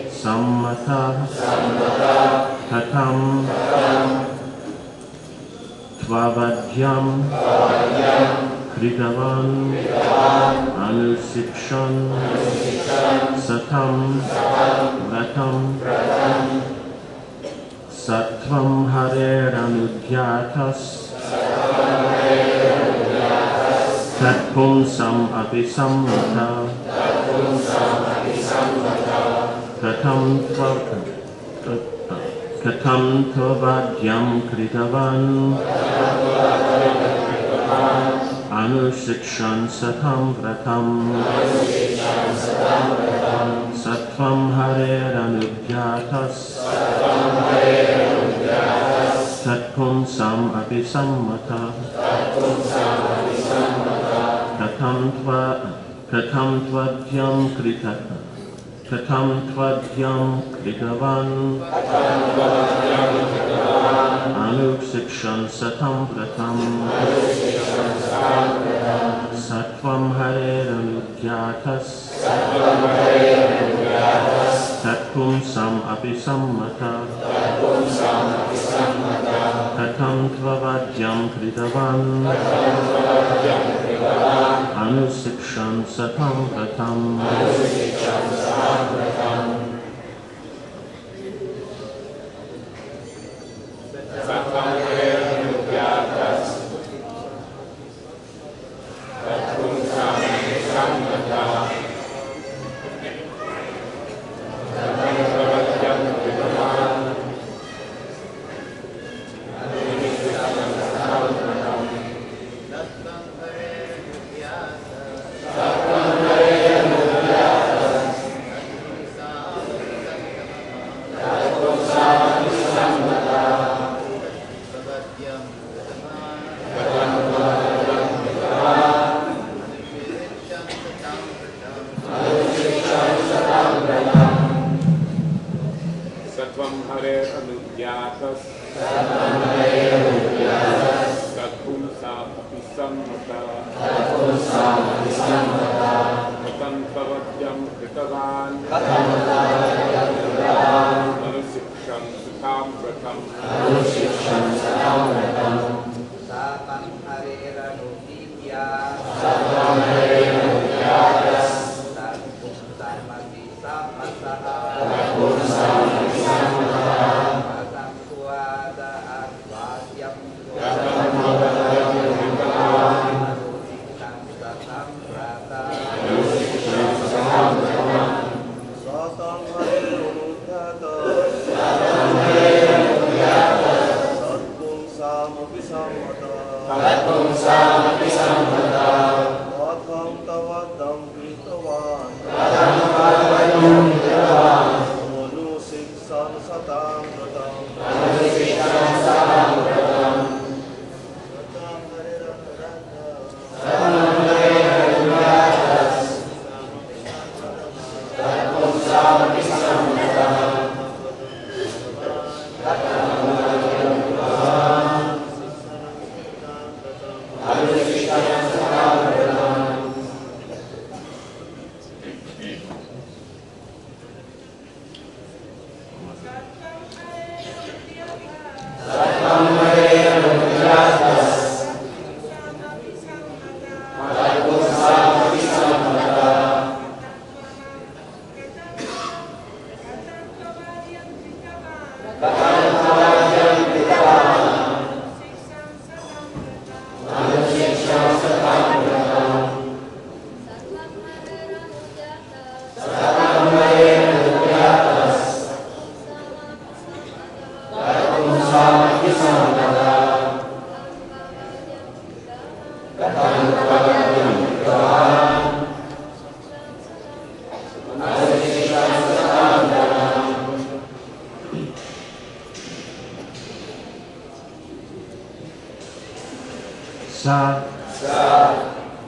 Sammata Tatam Tvavadyam Kritavan Anusikshan Satam Vratam Sattvam Harer Anudhyatas Tatpumsam Apisammata Katam Tvavadyam Kritavan Anusikshan Satam Vratam Sattvam Harer Anudhyatas Tatpumsam Apisammata Katam Tvadyam Kritavan Anusikshan Satam Vratam Sattvam Harer Anudhyatas Tatpumsam Apisammata Katam Tvavadyam Kritavan Anusikshan Satam Vratam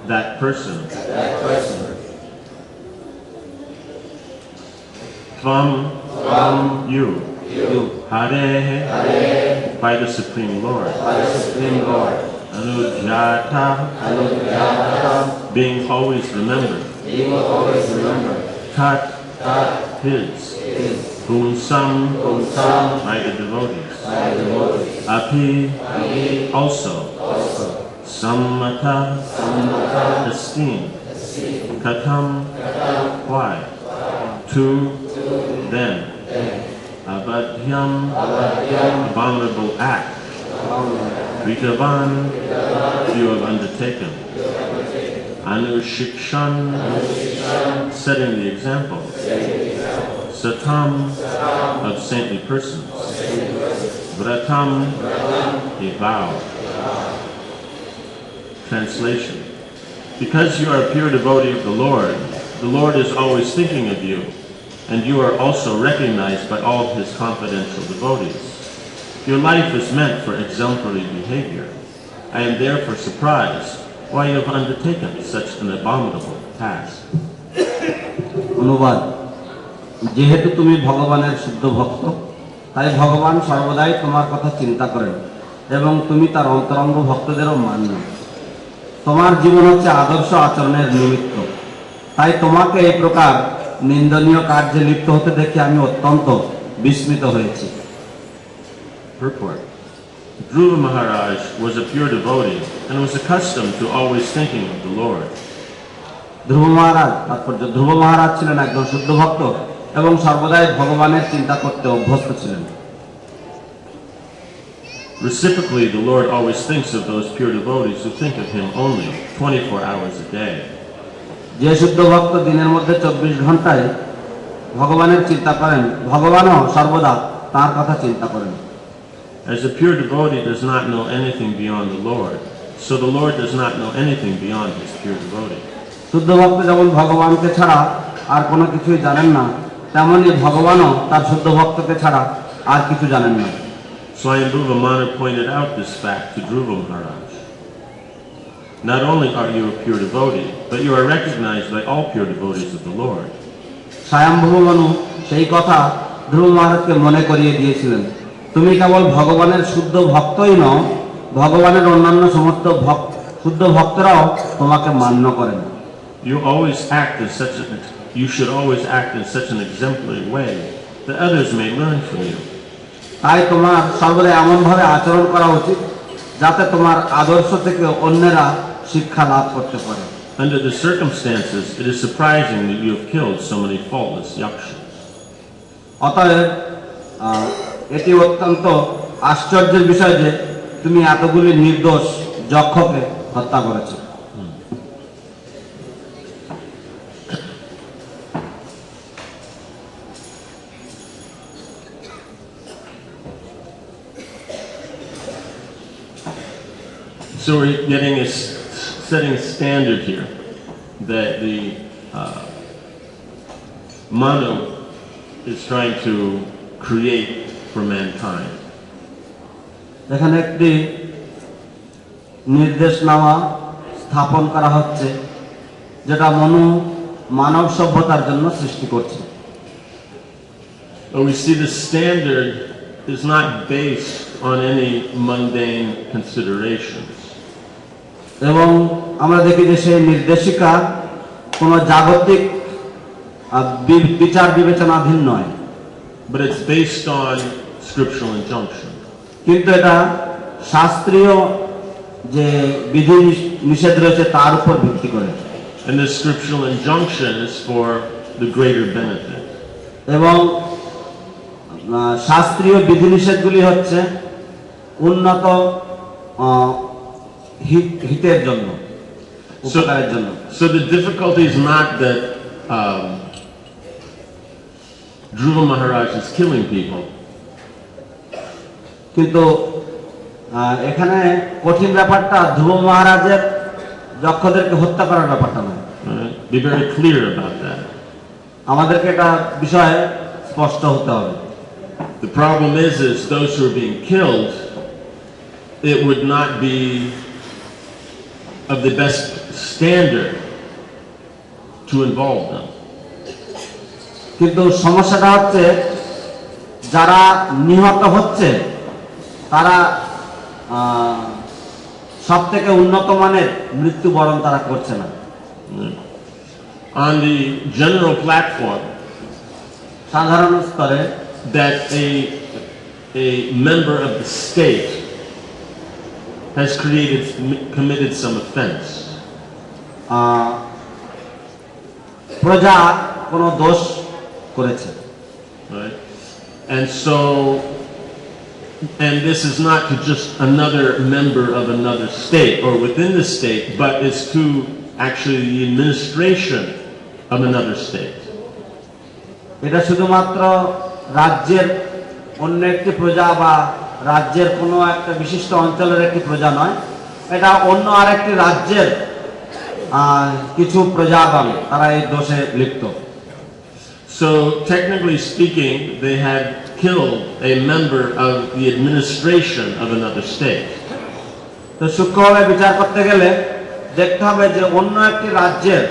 that person. Tvam, you. Hare, by the Supreme Lord. Anudhyata, being always remembered. Tat, his, whom some by the devotees, api also, sammata esteemed, katam why, to then, abadhyam abominable act, Ritavan you have undertaken, Anushikshan setting the example, Satam of saintly persons, Vratam a vow. Translation: because you are a pure devotee of the Lord is always thinking of you, and you are also recognized by all of his confidential devotees. Your life is meant for exemplary behavior. I am therefore surprised why you have undertaken such an abominable task. অনুবাদ: যেহেতু তুমি ভগবানের শুদ্ধ ভক্ত, তাই ভগবান সর্বদাই তোমার কথা চিন্তা করেন এবং তুমি তার অন্তরঙ্গ ভক্তদেরও মান্য। তোমার জীবন হচ্ছে আদর্শ আচরণের নিমিত্ত, তাই তোমাকে এই প্রকার নিন্দনীয় কার্যে লিপ্ত হতে দেখে আমি অত্যন্ত বিস্মিত হয়েছি। Purport: Dhruva Maharaj was a pure devotee and was accustomed to always thinking of the Lord. ধ্রুব মহারাজ তাৎপর্য: ধ্রুব মহারাজ ছিলেন একজন শুদ্ধ ভক্ত এবং সর্বদাই ভগবানের চিন্তা করতে অভ্যস্ত ছিলেন। Reciprocally, the Lord always thinks of those pure devotees who think of him only 24 hours a day. যে শুদ্ধ ভক্ত দিনের মধ্যে 24 ঘন্টায় ভগবানের চিন্তা করেন, ভগবানও সর্বদা তার কথা চিন্তা করেন। As a pure devotee does not know anything beyond the Lord, so the Lord does not know anything beyond his pure devotee. শুদ্ধ ভক্ত যেমন ভগবানকে ছাড়া আর কোনো কিছুই জানেন না, তেমনি ভগবানও তার শুদ্ধ ভক্তকে ছাড়া আর কিছু জানেন না। Swayambhuva Manu pointed out this fact to Dhruva Maharaj. Not only are you a pure devotee, but you are recognized by all pure devotees of the Lord. স্বয়ম্ভু মনু সেই কথা ধ্রুব মহারাজকে মনে করিয়ে দিয়েছিলেন, তুমি কেবল ভগবানের শুদ্ধ ভক্তই নও, ভগবানের অন্যান্য সমস্ত শুদ্ধ ভক্তরাও তোমাকে মান্য করেন। You should always act in such an exemplary way that others may learn from you. তাই তোমার সর্বদা এমনভাবে আচরণ করা উচিত যাতে তোমার আদর্শ থেকে অন্যরা শিক্ষা লাভ করতে পারে। Under the circumstances, it is surprising that you have killed so many faultless yakshas. অতএব এটি অত্যন্ত আশ্চর্যের বিষয় যে তুমি এতগুলি নির্দোষ যক্ষকে হত্যা করেছো। So we're setting a standard here that the Manu is trying to create for mankind. এখানে একটি নির্দেশনামা স্থাপন করা হচ্ছে যেটা মনু মানব সভ্যতার জন্য সৃষ্টি করছে। We see the standard is not based on any mundane considerations. এবং আমরা দেখি যে সেই নির্দেশিকা কোনো জাগতিক বিচার বিবেচনাধীন নয়, but it's based on scriptural injunction. কিন্তু এটা শাস্ত্রীয় যে বিধি নিষেধ রয়েছে তার উপর ভিত্তি করে। And the scriptural injunction is for the greater benefit. এবং শাস্ত্রীয় বিধি নিষেধগুলি হচ্ছে উন্নত হিতের জন্য, উপকারের জন্য। So the difficulty is not that Dhruva Maharaj is killing people. কিন্তু এখানে কঠিন ব্যাপারটা ধ্রুব মহারাজের যক্ষদেরকে হত্যা করার ব্যাপারটা নয়। Be very clear about that. আমাদেরকে এটা বিষয়ে স্পষ্ট হতে হবে। The problem is those who are being killed, it would not be of the best standard to involve them. কিন্তু সমস্যাটা হচ্ছে যারা নিহত হচ্ছে তারা সবথেকে উন্নত মানের মৃত্যুবরণ তারা করছে না। On the general platform, সাধারণ স্তরে that a member of the state has committed some offense. প্রজা কোনো দোষ করেছে, Right? And this is not to just another member of another state or within the state, but it's to actually the administration of another state. এটা শুধুমাত্র রাজ্যের অন্য একটি প্রজা বা রাজ্যের কোনো একটা বিশিষ্ট অঞ্চলের একটি প্রজা নয়, এটা অন্য আরেকটি রাজ্যের কিছু প্রজাগণ তারা এই দোষে লিপ্ত। So technically speaking, they had killed a member of the administration of another state. তো সূক্ষ্মভাবে বিচার করতে গেলে দেখতে হবে যে অন্য একটি রাজ্যের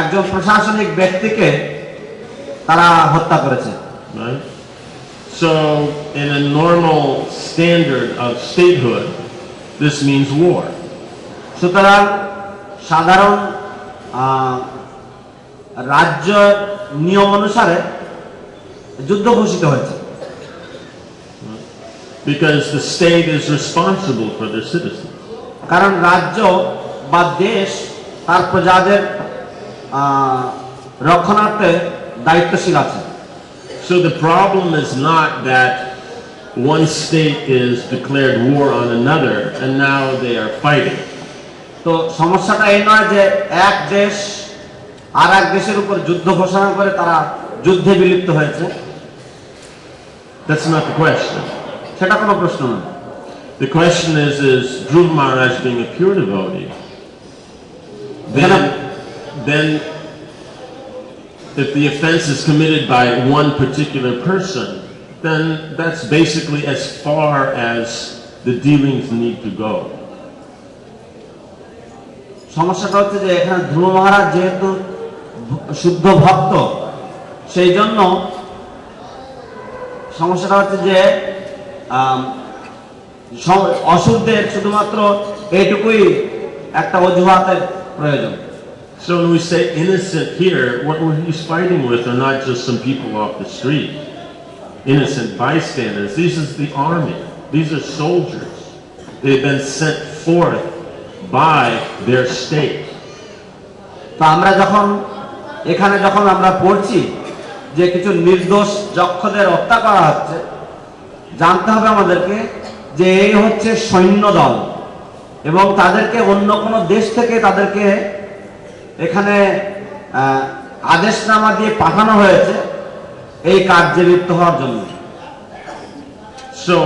একজন প্রশাসনিক ব্যক্তিকে তারা হত্যা করেছে। Right? So in a normal standard of statehood, this means war. সুতরাং সাধারণ রাজ্য নিয়ম অনুসারে যুদ্ধ ঘোষিত হয়েছে। Because the state is responsible for their citizens. কারণ রাজ্য বা দেশ তার প্রজাদের রক্ষণার্থে দায়িত্বশীল আছে। So the problem is not that one state is declared war on another and now they are fighting. তো সমস্যাটা এই নয় যে এক দেশ আর এক দেশের উপর যুদ্ধ ঘোষণা করে তারা যুদ্ধে বিলিপ্ত হয়েছে। That's not the question. সেটা কোনো প্রশ্ন নয়। The question is Dhruva Maharaj being a pure devotee, then if the offense is committed by one particular person, then that's basically as far as the dealings need to go. সমস্যাটা হচ্ছে যে এখানে ধ্রুব মহারাজ যেহেতু শুদ্ধ ভক্ত, সেই জন্য সমস্যাটা হচ্ছে যে অশুদ্ধের শুধুমাত্র এইটুকুই একটা অজুহাতের প্রয়োজন। So when we say innocent here, what he's fighting with are not just some people off the street, innocent bystanders. This is the army. These are soldiers. They've been sent forth by their state. তো আমরা যখন আমরা পড়ছি যে কিছু নির্দোষ যক্ষদের হত্যা করা হচ্ছে, জানতে হবে আমাদেরকে যে এই হচ্ছে সৈন্যদল এবং তাদেরকে অন্য কোনো দেশ থেকে তাদেরকে এখানে আদেশনামা দিয়ে পাঠানো হয়েছে এই কার্যে লিপ্ত হওয়ার জন্য। So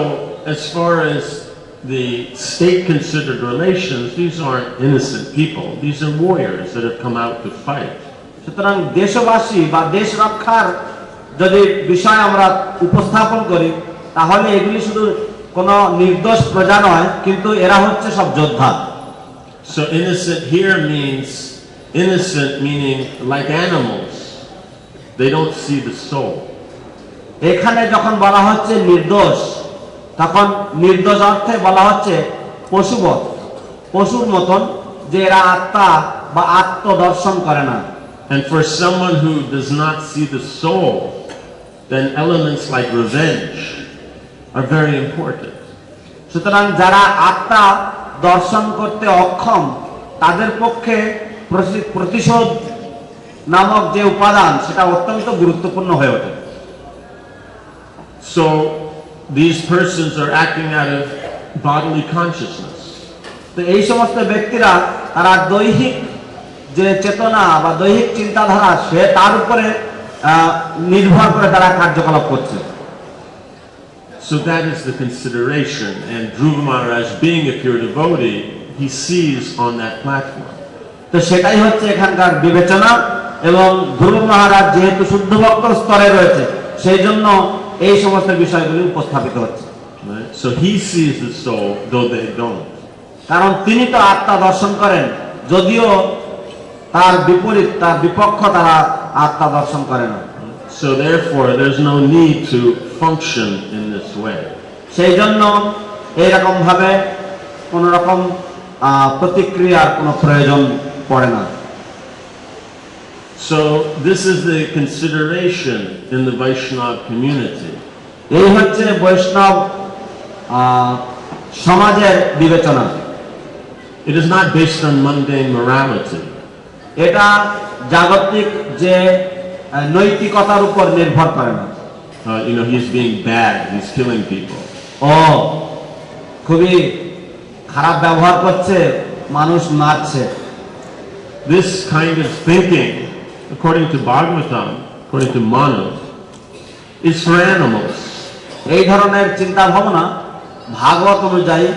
as far as the state considered relations, these aren't innocent people. These are warriors that have come out to fight. সুতরাং দেশবাসী বা দেশ রক্ষার যদি বিষয় আমরা উপস্থাপন করি, তাহলে এগুলি শুধু কোনো নির্দোষ প্রজা নয়, কিন্তু এরা হচ্ছে সব যোদ্ধা। So innocent here means innocent meaning like animals. They don't see the soul. এখানে যখন বলা হচ্ছে নির্দোষ, তখন নির্দোষ অর্থে বলা হচ্ছে পশুবৎ, পশুর মতন, যে এরা আত্মা বা আত্মদর্শন করে না। And for someone who does not see the soul, then elements like revenge are very important. সুতরাং যারা আত্মা দর্শন করতে অক্ষম, তাদের পক্ষে প্রতিশোধ নামক যে উপাদান সেটা অত্যন্ত গুরুত্বপূর্ণ হয়ে ওঠে। So these persons are acting out of bodily consciousness. তো এই সমস্ত ব্যক্তিরা তারা দৈহিক যে চেতনা বা দৈহিক চিন্তাধারা সে তার উপরে নির্ভর করে তারা কার্যকলাপ করছে। So that is the consideration, and Dhruva Maharaj, being a pure devotee, he sees on that platform. তো সেটাই হচ্ছে এখানকার বিবেচনা, এবং ধ্রুব মহারাজ যেহেতু শুদ্ধ ভক্ত স্তরে রয়েছে, সেই জন্য এই সমস্ত বিষয়গুলি উপস্থাপিত হচ্ছে। So he sees the soul, though they don't. কারণ তিনি তো আত্মা দর্শন করেন, যদিও তার বিপরীত, তার বিপক্ষ তারা আত্মা দর্শন করে না। So therefore, there's no need to function in this way. সেই জন্য এইরকম ভাবে কোন রকম প্রতিক্রিয়ার কোনো প্রয়োজন পড়ে না। So this is the consideration in the Vaishnava community. এই হচ্ছে বৈষ্ণব সমাজের বিবেচনা। It is not based on mundane morality. এটা জাগতিক যে নৈতিকতার উপর নির্ভর করে না। He's being bad, he's killing people. ও খুবই খারাপ ব্যবহার করছে, মানুষ মারছে। This kind of thinking, according to Bhagavatam, according to Manu, is for animals. এই ধরনের চিন্তা ভাবনা ভাগবত অনুযায়ী,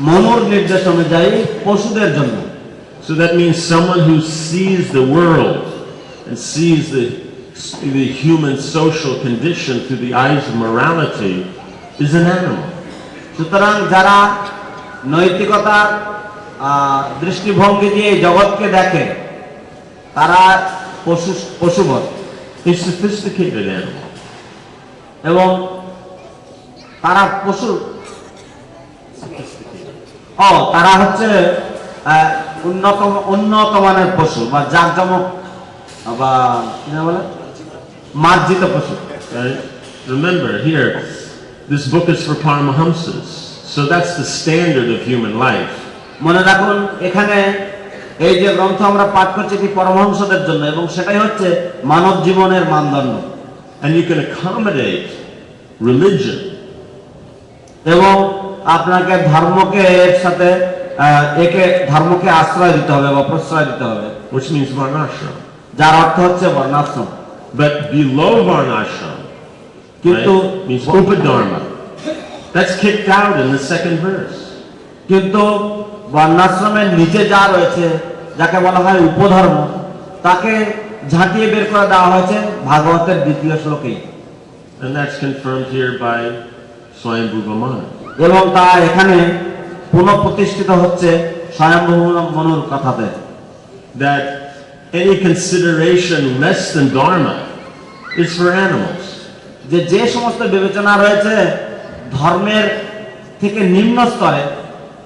মনুর নির্দেশ অনুযায়ী পশুদের জন্য। So that means someone who sees the world and sees the human social condition through the eyes of morality is an animal. সুতরাং যারা নৈতিকতার দৃষ্টিভঙ্গি দিয়ে জগৎকে দেখে তারা পশুবৎ, A sophisticated animal. এবং তারা তারা হচ্ছে উন্নত মানের পশু বা জাঁকজমক বা কি না বলে মার্জিত পশু। Right? Remember here, this book is for Paramahamsas, so that's the standard of human life. মনে রাখুন এখানে এই যে গ্রন্থ আমরা পাঠ করছি এটি পরমহংসদের জন্য, এবং সেটাই হচ্ছে মানব জীবনের মানদণ্ড। And you can accommodate religion, এবং আপনাকে ধর্মকে এর সাথে ধর্মকে আশ্রয় দিতে হবে বা প্রশ্রয় দিতে হবে, which means varnashram. যার অর্থ হচ্ছে বর্ণাশ্রম। But below varnashram, কিন্তু means upadharma. That's kicked out in the second verse. কিন্তু বর্ণাশ্রমের নিচে যা রয়েছে, যাকে বলা হয় উপধর্ম, তাকে ঝাঁটিয়ে বের করে দেওয়া হয়েছে ভাগবতের দ্বিতীয় শ্লোকে। And that's confirmed here by Swayambhu Vamana. এবং তা এখানে পুনঃপ্রতিষ্ঠিত হচ্ছে স্বয়ম্ভু মনুর কথাতে। That any consideration less than dharma is for animals. যে সমস্ত বিবেচনা রয়েছে ধর্মের থেকে নিম্ন স্তরে,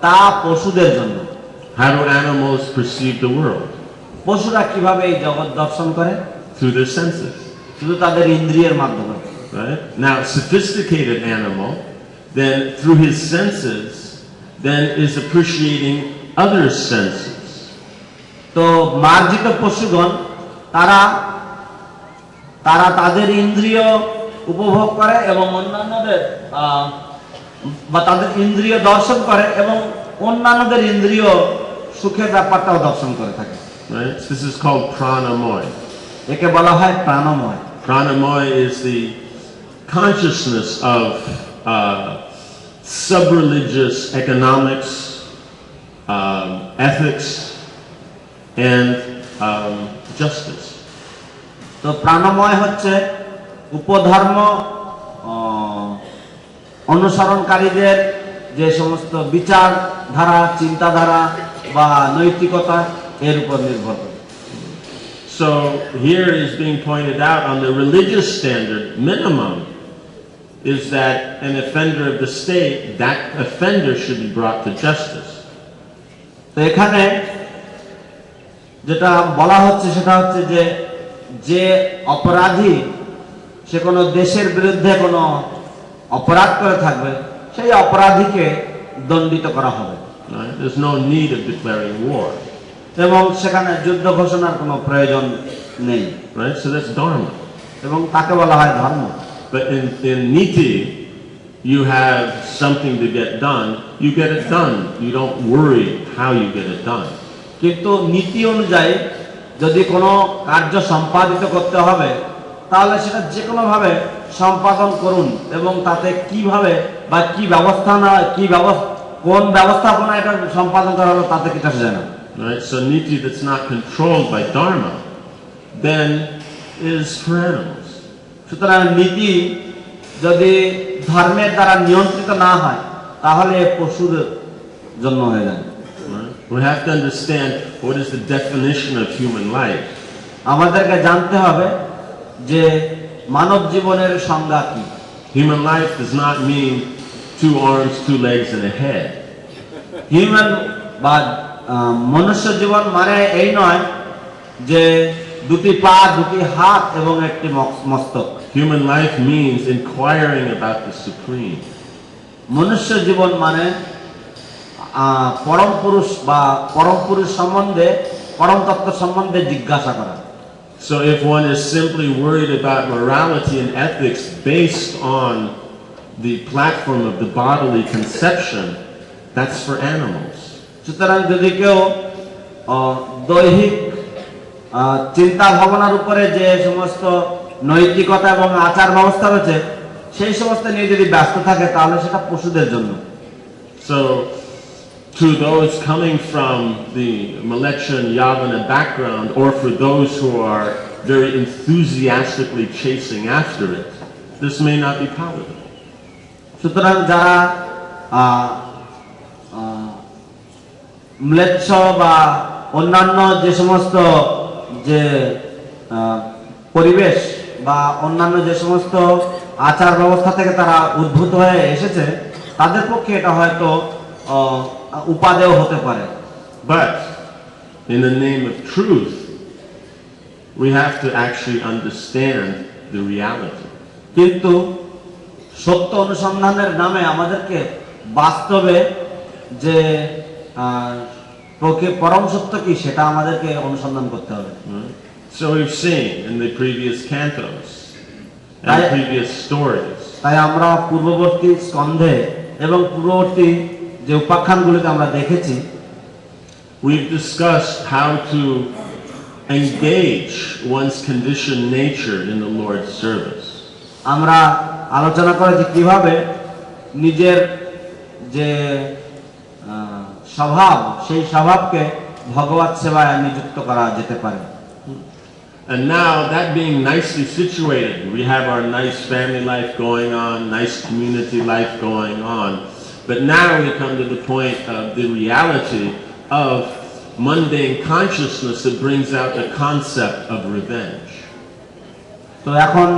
তা পশুদের জন্য। How do animals perceive the world? পশুরা কিভাবে এই জগৎ দর্শন করে? Through their senses. শুধু তাদের ইন্দ্রিয়ের মাধ্যমে। Right? Now, sophisticated animal, then through his senses, then is appreciating other senses. তো মার্জিত পশুগণ তারা তাদের ইন্দ্রিয় উপভোগ করে এবং অন্যান্যদের বা তাদের ইন্দ্রিয় দর্শন করে এবং অন্যান্যদের ইন্দ্রিয় সুখের ব্যাপারটাও দর্শন করে থাকে। Right? This is called pranamoy. একে বলা হয় প্রাণময়। Pranamoy is the consciousness of sub-religious economics, ethics, and justice. তো প্রাণময় হচ্ছে উপধর্ম অনুসরণকারীদের যে সমস্ত বিচার ধারা, চিন্তাধারা বা নৈতিকতা এর উপর নির্ভর করে। So here is being pointed out on the religious standard minimum is that an offender of the state, that offender should be brought to justice. তো এখানে যেটা বলা হচ্ছে সেটা হচ্ছে যে অপরাধী সে কোনো দেশের বিরুদ্ধে কোনো অপরাধ করে থাকবে, সেই অপরাধীকে দণ্ডিত করা হবে। Right? There's no need of declaring war. এবং সেখানে যুদ্ধ ঘোষণার কোনো প্রয়োজন নেই। Right? So that's dharma. এবং তাকে বলা হয় ধর্ম। But in niti, you have something to get done, you get it done. You don't worry how you get it done. কিন্তু নীতি অনুযায়ী যদি কোনো কার্য সম্পাদিত করতে হবে তাহলে সেটা যে কোনো ভাবে সম্পাদন করুন, এবং তাতে কিভাবে বা কোন ব্যবস্থাপনা এটা সম্পাদন করা হলো তাতে কিছু আসে যায় না। Right? So niti that's not controlled by dharma then is for animals. সুতরাং নীতি যদি ধর্মের দ্বারা নিয়ন্ত্রিত না হয় তাহলে পশুর জন্য হয়ে যায়। We have to understand what is the definition of human life. আমাদেরকে জানতে হবে যে মানব জীবনের সংজ্ঞা কি। Human life does not mean 2 arms, 2 legs and a head. Human বা মনুষ্য জীবন মানে এই নয় যে দুটি পা, দুটি হাত এবং একটি মস্তক। Human life means inquiring about the Supreme. মনুষ্য জীবন মানে পরম পুরুষ বা পরম পুরুষ সম্বন্ধে, পরম তত্ত্ব সম্বন্ধে জিজ্ঞাসা করা। So if one is simply worried about morality and ethics based on the platform of the bodily conception, that's for animals. সুতরাং যদি কেউ দৈহিক চিন্তা ভাবনার উপরে যে সমস্ত নৈতিকতা এবং আচার ব্যবস্থা রয়েছে সেই সমস্ত নিয়ে যদি ব্যস্ত থাকে তাহলে সেটা পশুদের জন্য। So to those coming from the Malechian Yavana background, or for those who are very enthusiastically chasing after it, this may not be palatable. সুতরাং যারা ম্লেচ্ছ বা অন্যান্য যে সমস্ত যে পরিবেশ বা অন্যান্য যে সমস্ত আচার ব্যবস্থা থেকে তারা উদ্ভূত হয়ে এসেছে তাদের পক্ষে এটা হয়তো উপাদেয় হতে পারে। But in the name of truth, we have to actually understand the reality. কিন্তু সত্য অনুসন্ধানের নামে আমাদেরকে বাস্তবে যে পরম সত্য কি সেটা আমাদেরকে অনুসন্ধান করতে হবে। So we've seen in the previous cantos and previous stories. তাই আমরা পূর্ববর্তী স্কন্ধে এবং পূর্ববর্তী যে উপাখ্যানগুলিতে আমরা দেখেছি, we've discussed how to engage one's conditioned nature in the Lord's service. আমরা আলোচনা করেছি কিভাবে নিজের যে স্বভাব সেই স্বভাবকে ভগবত সেবায় নিযুক্ত করা যেতে পারে। And now that being nicely situated, we have our nice family life going on, nice community life going on, but now we come to the point of the reality of mundane consciousness that brings out the concept of revenge. তো এখন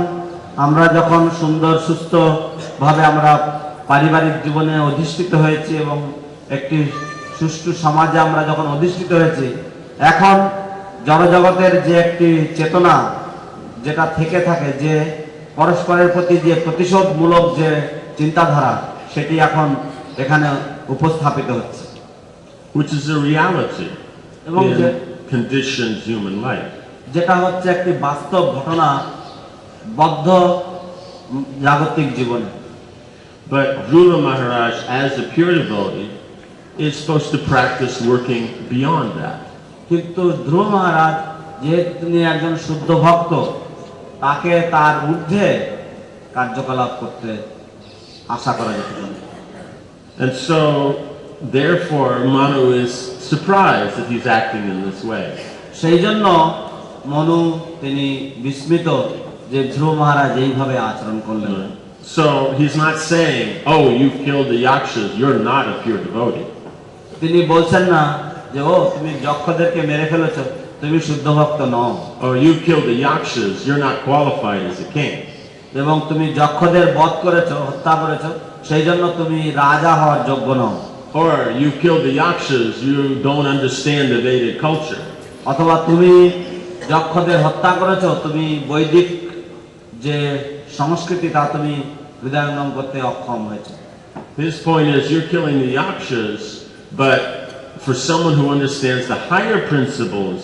আমরা যখন সুন্দর সুস্থ ভাবে আমরা পারিবারিক জীবনে অধিষ্ঠিত হয়েছি এবং একটি সুষ্ঠু সমাজে আমরা যখন অধিষ্ঠিত হয়েছি, এখন জড়জগতের যে একটি চেতনা যেটা থেকে থাকে, যে পরস্পরের প্রতি যে প্রতিশোধমূলক যে চিন্তাধারা, সেটি এখন এখানে উপস্থাপিত হচ্ছে, which is a reality in conditioned human life. যেটা হচ্ছে একটি বাস্তব ঘটনা বদ্ধ জাগতিক জীবনে। But Dhruva Maharaj, as a pure devotee, is supposed to practice working beyond that. কিন্তু ধ্রুব মহারাজ যেহেতু তিনি একজন শুদ্ধ ভক্ত, তাকে তার ঊর্ধ্বে কার্যকলাপ করতে আশা করা যেতে পারে। And so therefore Manu is surprised that he's acting in this way. সেই জন্য মনু তিনি বিস্মিত যে ধ্রুব মহারাজ এইভাবে আচরণ করলেন। So he's not saying, oh, you've killed the yakshas, you're not a pure devotee. তিনি বলছেন না যে ও তুমি যক্ষদেরকে মেরে ফেলেছো, তুমি শুদ্ধ ভক্ত নও। Or you've killed the yakshas, you're not qualified as a king. এবং তুমি যক্ষদের বধ করেছো, হত্যা করেছো, সেই জন্য তুমি রাজা হওয়ার যোগ্য নও। Or you've killed the yakshas, you don't understand the Vedic culture. অথবা তুমি যক্ষদের হত্যা করেছো, তুমি বৈদিক যে সংস্কৃতি তা তুমি হৃদয়ঙ্গম করতে অক্ষম হয়েছে। His point is, you're killing the yakshas, but for someone who understands the higher principles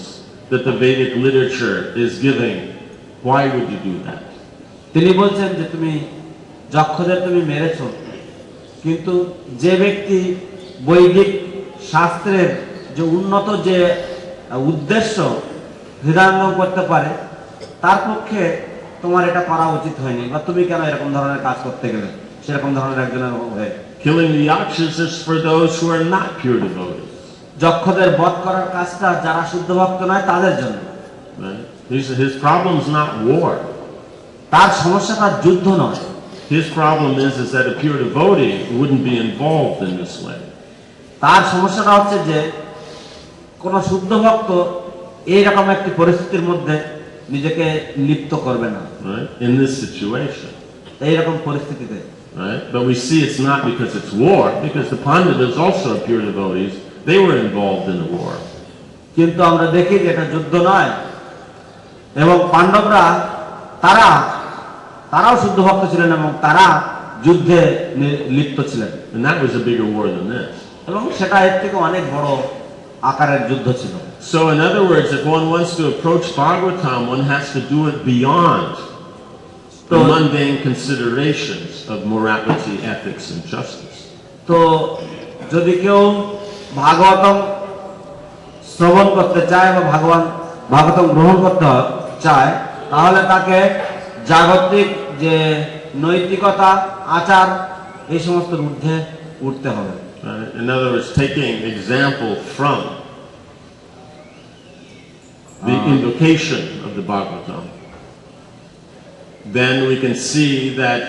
that the Vedic literature is giving, why would you do that? তিনি বলছেন যে তুমি যক্ষদের তুমি মেরেছো, কিন্তু যে ব্যক্তি বৈদিক শাস্ত্রের যে উন্নত যে উদ্দেশ্য হৃদয়ঙ্গম করতে পারে, তার পক্ষে তোমার এটা করা উচিত হয়নি, বা তুমি কেন এরকম ধরনের কাজ করতে গেলে সেরকম ধরনের একজনের হয়ে। Killing the yakshas is for those who are not pure devotees. যক্ষদের বধ করার কাজটা যারা শুদ্ধ ভক্ত নয় তাদের জন্য। His problem is not war. তার সমস্যাটা যুদ্ধ নয়। His problem is that a pure devotee wouldn't be involved in this way. তার সমস্যাটা হচ্ছে যে কোন শুদ্ধ ভক্ত এইরকম একটি পরিস্থিতির মধ্যে নিজেকে লিপ্ত করবে না। Right? In this situation. এইরকম পরিস্থিতিতে। Right? But we see it's not because it's war, because the Panditas also are pure devotees. They were involved in the war. কিন্তু আমরা দেখি যে এটা যুদ্ধ নয়, এবং পাণ্ডবরা তারাও শুদ্ধ ভক্ত ছিলেন এবং তারা যুদ্ধে লিপ্ত ছিলেন, And that was a bigger war than this. এবং সেটা এর থেকে অনেক বড় আকারের যুদ্ধ ছিল। So in other words, if one wants to approach Bhagavatam, one has to do it beyond the mundane considerations of morality, ethics, and justice. তো যদি কেউ ভাগবতম শ্রবণ করতে চায় বা ভাগবতম গ্রহণ করতে চায়, তাহলে তাকে জাগতিক যে নৈতিকতা, আচার, এই সমস্ত ঊর্ধ্বে উঠতে হবে। In other words, taking example from the invocation of the Bhagavatam, then we can see that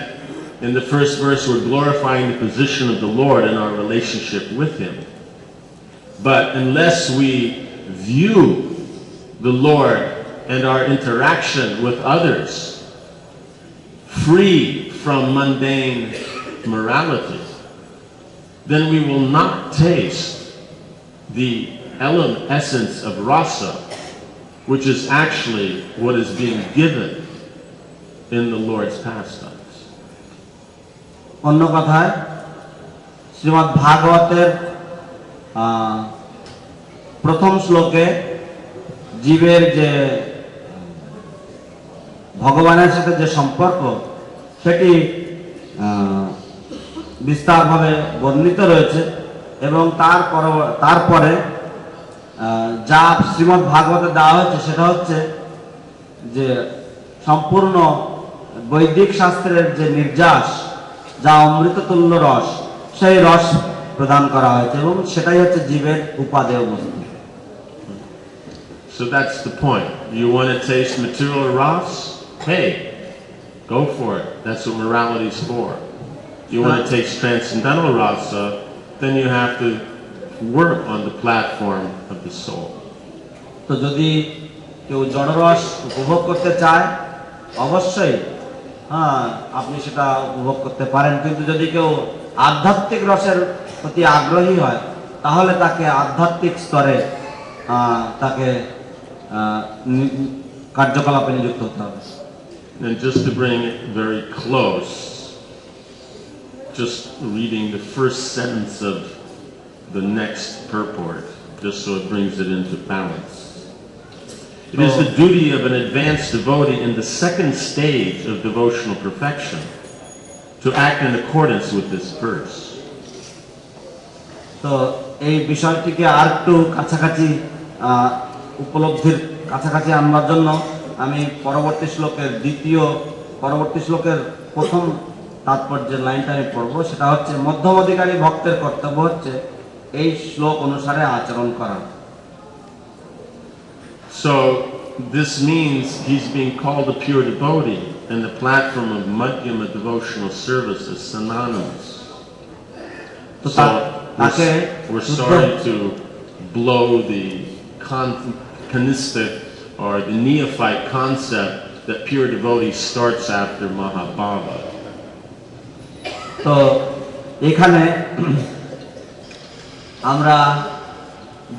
in the first verse we're glorifying the position of the Lord and our relationship with Him. But unless we view the Lord and our interaction with others free from mundane morality, then we will not taste the essence of rasa, which is actually what is being given in the Lord's pastimes. অন্য কথায় শ্রীমদ্ ভাগবতের প্রথম শ্লোকে জীবের যে ভগবানের সাথে যে সম্পর্ক, সেটি বিস্তারভাবে বর্ণিত রয়েছে, এবং তারপরে যা শ্রীমদ্ ভাগবতে দেওয়া হচ্ছে সেটা হচ্ছে যে সম্পূর্ণ বৈদিক শাস্ত্রের যে নির্যাস, যা অমৃততুল্য রস, সেই রস প্রদান করা হয়েছে, এবং সেটাই হচ্ছে জীবের উপাদেয় বস্তু। So that's the point. You want to taste material ras? Hey, go for it. That's what morality is for. You want to taste transcendental rasa, then you have to work on the platform of the soul. তো যদি কেউ জড়রস উপভোগ করতে চায়, অবশ্যই আপনি সেটা উপভোগ করতে পারেন, কিন্তু যদি কেউ আধ্যাত্মিক রসের প্রতি আগ্রহী হয়, তাহলে তাকে আধ্যাত্মিক স্তরে তাকে কার্যকলাপে নিযুক্ত হতে হবে। And just to bring it very close, just reading the first sentence of the next purport, just so it brings it into balance. It is the duty of an advanced devotee in the second stage of devotional perfection to act in accordance with this verse. তো এই বিষয়টিকে আর একটু কাছাকাছি উপলব্ধির কাছাকাছি আনবার জন্য আমি পরবর্তী শ্লোকের প্রথম তাৎপর্যের লাইনটা আমি পড়বো। সেটা হচ্ছে, মধ্যম অধিকারী ভক্তের কর্তব্য হচ্ছে এই শ্লোক অনুসারে আচরণ করা। So this means he's being called a pure devotee, and the platform of Madhyama devotional service is synonymous. So we're sorry to blow the kanistic or the neophyte concept that pure devotee starts after Mahabhava. তো এখানে আমরা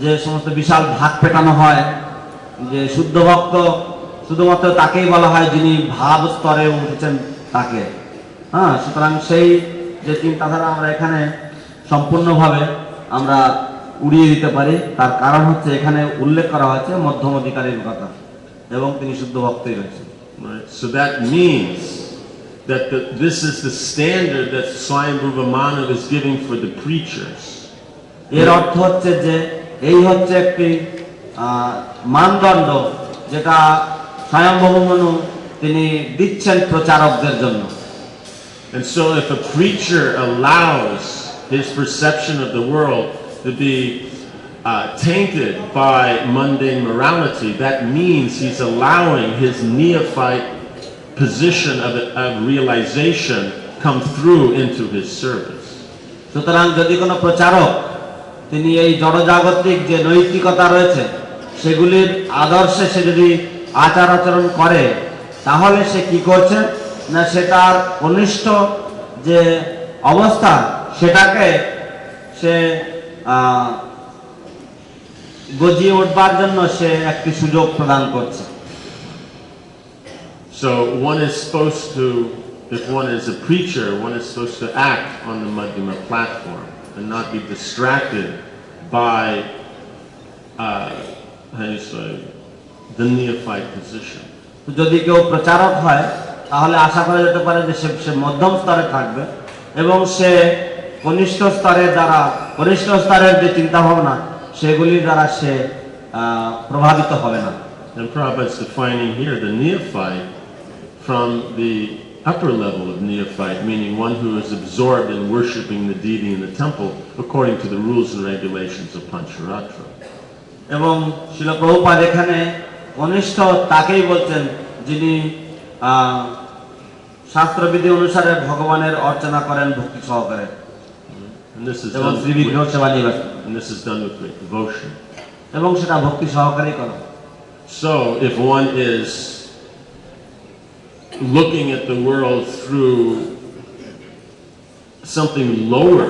যে সমস্ত বিশাল ভাগ পেটানো হয় যে শুদ্ধ ভক্ত শুধুমাত্র তাকেই বলা হয় যিনি ভাব স্তরে উঠেছেন তাকে, সুতরাং সেই যে চিন্তাধারা আমরা এখানে সম্পূর্ণভাবে আমরা উড়িয়ে দিতে পারি। তার কারণ হচ্ছে এখানে উল্লেখ করা হয়েছে মধ্যম অধিকারীর কথা, এবং তিনি শুদ্ধ ভক্তই রয়েছেন। So that means that this is the standard that Swayambhuva Manav is giving for the preachers. এর অর্থ হচ্ছে যে এই হচ্ছে একটি মানদণ্ড যেটা স্বয়ম্ভব মনু তিনি দিচ্ছেন প্রচারকদের জন্য। And so if a preacher allows his perception of the world to be tainted by mundane morality, that means he's allowing his neophyte position of realization come through into his service. সুতরাং যদি কোনো প্রচারক তিনি এই জড়জাগতিক যে নৈতিকতা রয়েছে সেগুলির আদর্শে সে যদি আচার আচরণ করে, তাহলে সে কি করছে না, সে তার অনিষ্ট যে অবস্থা সেটাকে সে গজিয়ে উঠবার জন্য সে একটি সুযোগ প্রদান করছে। So one is supposed to, if one is a preacher, one is supposed to act on the Madhyama platform and not be distracted by, how do you say, the neophyte position. যদি কেউ প্রচারক হয় তাহলে আশা করা যেতে পারে যে সে মধ্যম স্তরে থাকবে এবং সে কনিষ্ঠ স্তরের যে চিন্তা ভাবনা সেগুলির দ্বারা সে প্রভাবিত হবে না। And Prabhupada is defining here the neophyte from the upper level of neophyte, meaning one who is absorbed in worshiping the deity in the temple according to the rules and regulations of Pancharatra. এবং শ্রীল প্রভুপাদ এখানে কনিষ্ঠ তাকেই বলছেন যিনি শাস্ত্রবিধি অনুসারে ভগবানের অর্চনা করেন ভক্তি সহকারে এবং শ্রীবিগ্রহ সেবা নিবেদন, and this is done with great devotion. এবং সেটা ভক্তি সহকারেই করা। So if one is looking at the world through something lower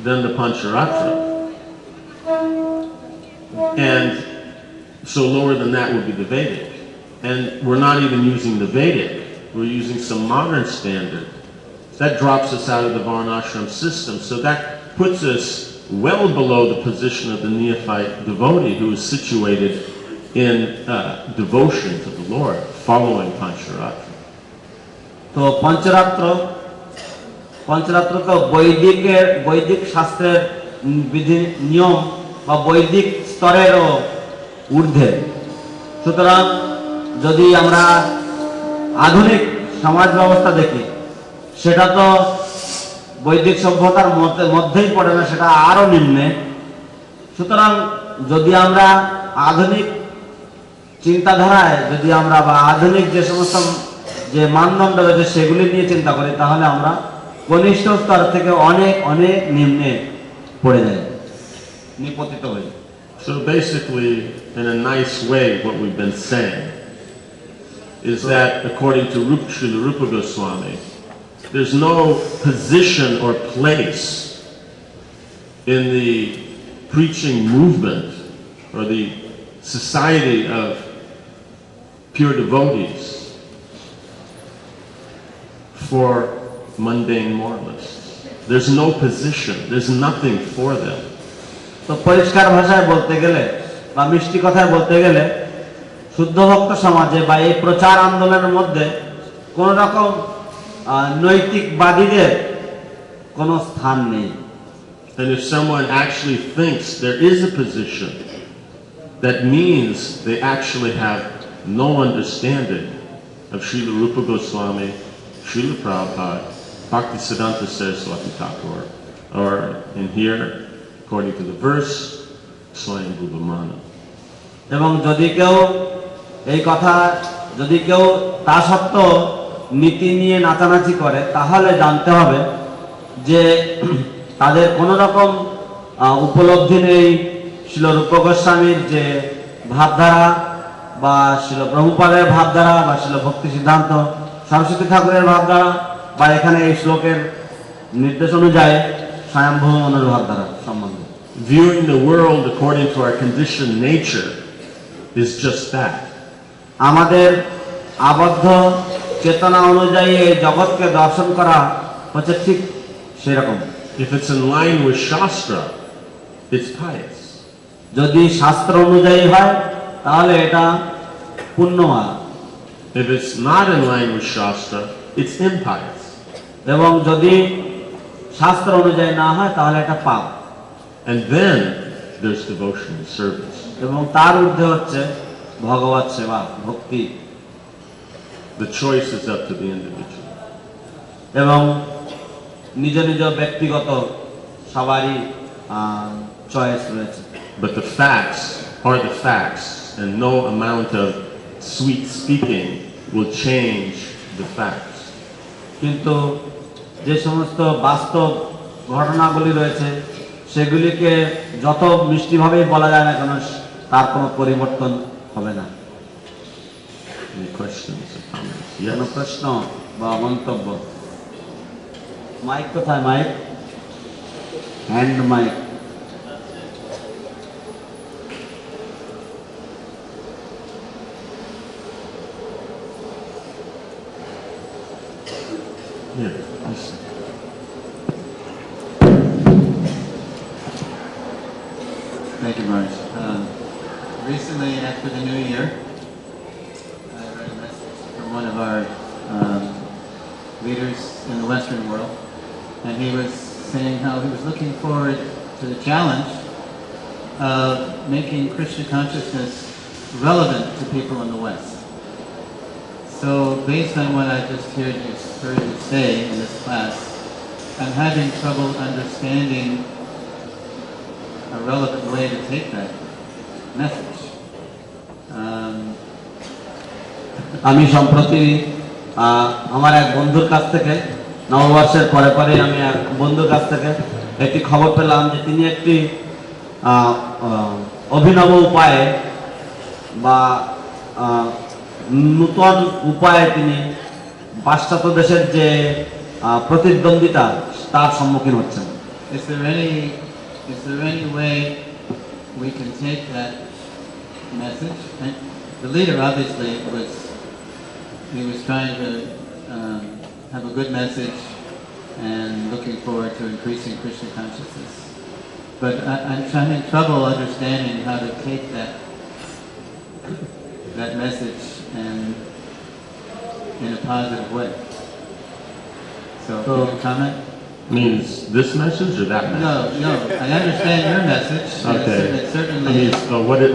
than the Pancharatra, and so lower than that would be the Vedic, and we're not even using the Vedic, we're using some modern standard, that drops us out of the Varnashram system, so that puts us well below the position of the neophyte devotee who is situated in devotion to the Lord, following Pancharatra. তো পঞ্চরাত্র তো বৈদিক শাস্ত্রের বিধি নিয়ম বা বৈদিক স্তরেরও ঊর্ধ্বে। সুতরাং যদি আমরা আধুনিক সমাজ ব্যবস্থা দেখি সেটা তো বৈদিক সভ্যতার মধ্যেই পড়ে না, সেটা আরো নিম্নে। সুতরাং যদি আমরা আধুনিক চিন্তাধারায় যদি আমরা বা আধুনিক যে সমস্ত যে মানদণ্ড রয়েছে সেগুলি নিয়ে চিন্তা করি তাহলে আমরা কনিষ্ঠ স্তর থেকে অনেক অনেক নিম্নে পড়ে যাই, নিপতিত হই। So basically, in a nice way, what we've been saying is that according to Srila Rupa Goswami, there's no position or place in the preaching movement or the society of pure devotees for mundane moralists. There's no position, there's nothing for them. তো পরিষ্কার ভাষায় বলতে গেলে বা মিষ্টি কথায় বলতে গেলে শুদ্ধ ভক্ত সমাজে বা এই প্রচার আন্দোলনের মধ্যে কোন রকম নৈতিকবাদীদের কোনো স্থান নেই। And if someone actually thinks there is a position, that means they actually have no understanding of Srila Rupa Goswami, Srila Prabhupada, Bhaktisiddhanta Saraswati Thakur, or in here, according to the verse, Swayambhu Brahmana. এবং যদি কেউ তা সত্ত্বেও নীতি নিয়ে নাচানাচি করে তাহলে জানতে হবে যে তাদের কোনো রকম উপলব্ধি নেই শ্রীল রূপ গোস্বামীর যে ভাবধারা বা শ্রীল প্রভুপাদের ভাবধারা বা শ্রীল ভক্তি সিদ্ধান্ত সরস্বতী ঠাকুরের ভাবধারা বা এখানে এই শ্লোকের নির্দেশ অনুযায়ী স্বয়ম্ভু মনুর ভাবধারা সম্বন্ধে। Viewing the world according to our conditioned nature is just that. আমাদের আবদ্ধ চেতনা অনুযায়ী এই জগৎকে দর্শন করা হচ্ছে ঠিক সেরকম। If it's in line with Shastra, it's pious. যদি শাস্ত্র অনুযায়ী হয় তাহলে এটা পুণ্যময়। If it's not in line with Shastra, it's impious. এবং যদি শাস্ত্র অনুযায়ী না হয় তাহলে এটা পাপ। And then there's devotional service. এবং তার ঊর্ধ্বে হচ্ছে ভগবত সেবা ভক্তি। The choice is up to the individual. এবং নিজ নিজ ব্যক্তিগত সবারই চয়েস রয়েছে। But the facts are the facts, and no amount of sweet speaking will change the facts. কিন্তু যে সমস্ত বাস্তব ঘটনাগুলি রয়েছে সেগুলিকে যত মিষ্টিভাবেই বলা যায় না কেন তার কোনো পরিবর্তন হবে না। Any questions or comments? কোনো Yes. প্রশ্ন বা মন্তব্য? মাইক কোথায়? Mike, hand mike. Here, this. Thank you, Marge. Recently, after the New Year, I read a message from one of our leaders in the Western world, and he was saying how he was looking forward to the challenge of making Krishna consciousness relevant to people in the West. So, based on what I just heard you say in this class, I'm having trouble understanding a relevant way to take that message. আমি সম্প্রতি আমার এক বন্ধুর কাছ থেকে নববর্ষের পরে পরে আমি এক বন্ধুর কাছ থেকে একটি খবর পেলাম যে তিনি একটি অভিনব উপায়ে বা নূতন উপায়ে তিনি পাশ্চাত্য দেশের যে প্রতিদ্বন্দ্বিতা তার সম্মুখীন হচ্ছেন। Is there any way we can take that message? And the leader obviously was trying to have a good message and looking forward to increasing Krishna consciousness. But I'm having trouble understanding how to take that message and in a positive way. So can you comment? Means this message or that message? No. I understand your message. Okay. It certainly. Means,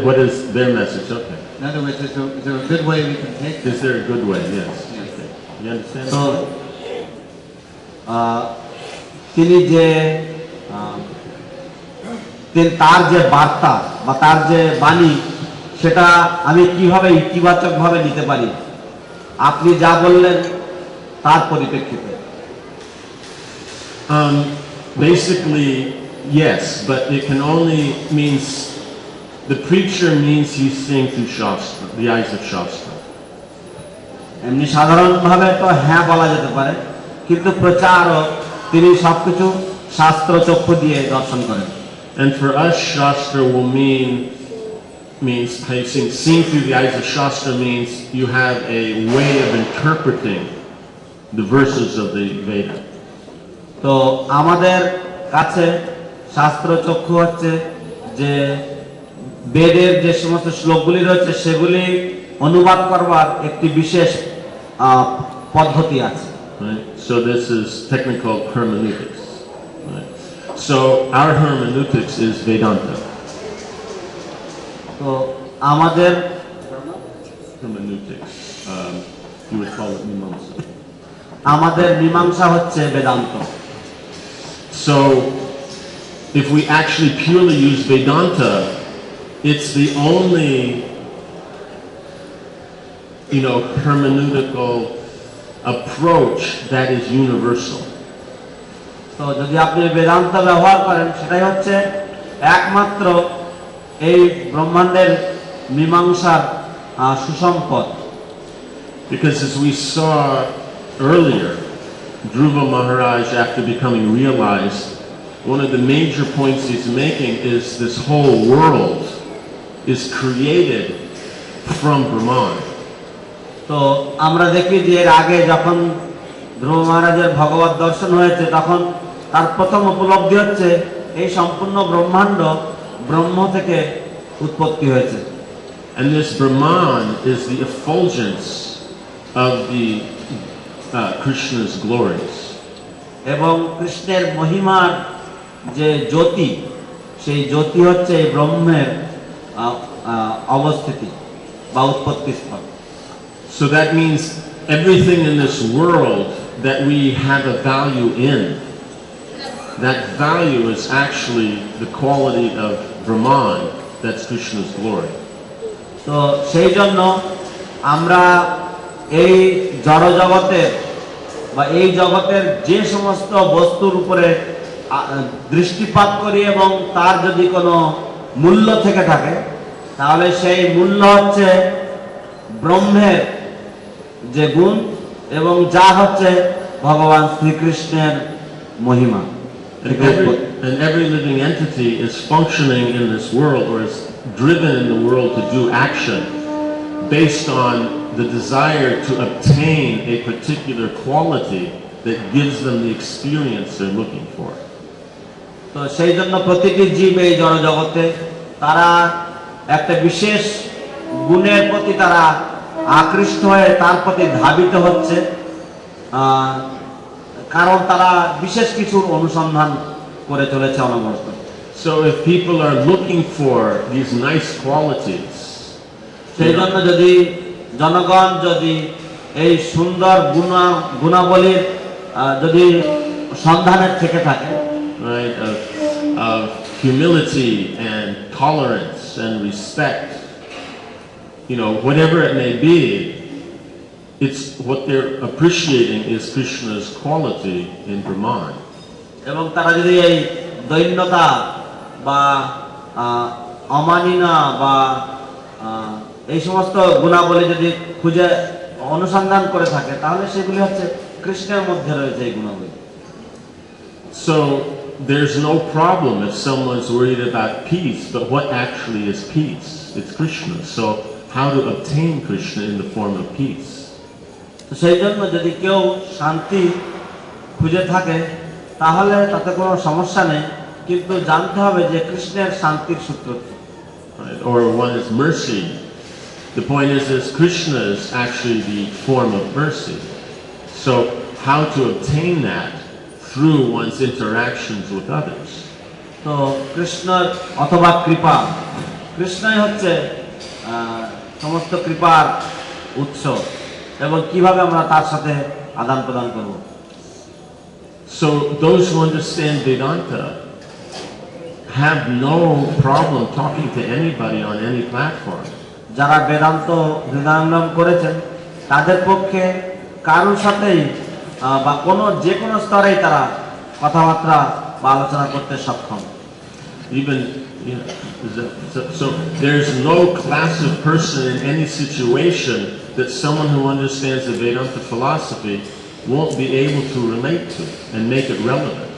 what is their message? Okay. In other words, is there a good way we can take this? Is there a good way? Yes. Yes. Okay. You understand? তো তিনি যে তার যে বার্তা বা তার যে বাণী সেটা আমি কিভাবে ইতিবাচকভাবে নিতে পারি আপনি যা বললেন তার পরিপ্রেক্ষিতে? Basically, yes, but it can only means the preacher means he's seeing through Shastra, the eyes of Shastra. এমনি সাধারণভাবে তো হ্যাঁ বলা যেতে পারে, কিন্তু প্রচারক তিনি সবকিছু শাস্ত্র চক্ষু দিয়ে দর্শন করেন। And for us, Shastra will means seeing through the eyes of Shastra means you have a way of interpreting the verses of the Veda. তো আমাদের কাছে শাস্ত্র চক্ষু হচ্ছে যে বেদের যে সমস্ত শ্লোকগুলি রয়েছে সেগুলি অনুবাদ করবার একটি বিশেষ পদ্ধতি আছে। Right? So this is technical hermeneutics. Right? So our hermeneutics is Vedanta. তো আমাদের Hermeneutics, you would call it Mimamsa. আমাদের মীমাংসা হচ্ছে Vedanta. So if we actually purely use Vedanta, it's the only hermeneutical approach that is universal. তো যদি আপনি বেদান্ত ব্যবহার করেন সেটাই হচ্ছে একমাত্র এই ব্রহ্মাণ্ডের মীমাংসার সুসম্পদ। Because as we saw earlier, Dhruva Maharaj, after becoming realized, one of the major points he's making is this whole world is created from Brahman. তো আমরা দেখি যে এর আগে যখন ধ্রুব মহারাজের ভগবত দর্শন হয়েছে তখন তার প্রথম উপলব্ধি হচ্ছে এই সম্পূর্ণ ব্রহ্মাণ্ড ব্রহ্ম থেকে উৎপত্তি হয়েছে। And this Brahman is the effulgence of the Krishna's glories. এবং কৃষ্ণের মহিমার যে জ্যোতি সেই জ্যোতি হচ্ছে এই ব্রহ্মের অবস্থিতি বা উৎপত্তি স্থল। So that means everything in this world that we have a value in, that value is actually the quality of Brahman, that's Krishna's glory. তো সেই জন্য আমরা এই জড় জগতের বা এই জগতের যে সমস্ত বস্তুর উপরে দৃষ্টিপাত করি এবং তার যদি কোনো মূল্য থেকে থাকে তাহলে সেই মূল্য হচ্ছে ব্রহ্মের যে গুণ এবং যা হচ্ছে ভগবান শ্রীকৃষ্ণের মহিমা। And every living entity is functioning in this world or is driven in the world to do action based on the desire to obtain a particular quality that gives them the experience they're looking for. তো সেই জন্য প্রতিটি জীব এই জড়জগতে তারা একটা বিশেষ গুণের প্রতি তারা আকৃষ্ট হয়ে তার প্রতি ধাবিত হচ্ছে, কারণ তারা বিশেষ কিছুর অনুসন্ধান করে চলেছে অনবরত। So if people are looking for these nice qualities, সেই জন্য যদি জনগণ যদি এই সুন্দর গুণাবলীর যদি সন্ধানের থেকে থাকে, right, of humility and tolerance and respect, whatever it may be, it's what they're appreciating is Krishna's quality in Brahman. এবং তারা যদি এই দৈন্যতা বা অমানিনা বা এই সমস্ত গুণাবলী যদি খুঁজে অনুসন্ধান করে থাকে, তাহলে সেগুলি হচ্ছে কৃষ্ণের মধ্যে রয়েছে এই গুণাবলী। So there's no problem if someone's worried about peace, but what actually is peace? It's Krishna. So how to obtain Krishna in the form of peace? তো সেই জন্য যদি কেউ শান্তি খুঁজে থাকে তাহলে তাতে কোনো সমস্যা নেই, কিন্তু জানতে হবে যে কৃষ্ণের শান্তির সূত্র কি। Right? Or one is mercy. The point is Krishna is actually the form of mercy. So how to obtain that through one's interactions with others. তো কৃষ্ণর অথবা কৃপা, কৃষ্ণই হচ্ছে সমস্ত কৃপার উৎস, এবং কিভাবে আমরা তার সাথে আদান প্রদান করব। So those who understand Vedanta have no problem talking to anybody on any platform. যারা বেদান্ত হৃদয়ঙ্গম করেছেন তাদের পক্ষে কারোর সাথেই বা যে কোনো স্তরেই তারা কথাবার্তা বা আলোচনা করতে সক্ষম। Even so there's no class of person in any situation that someone who understands the Vedanta philosophy won't be able to relate to and make it relevant.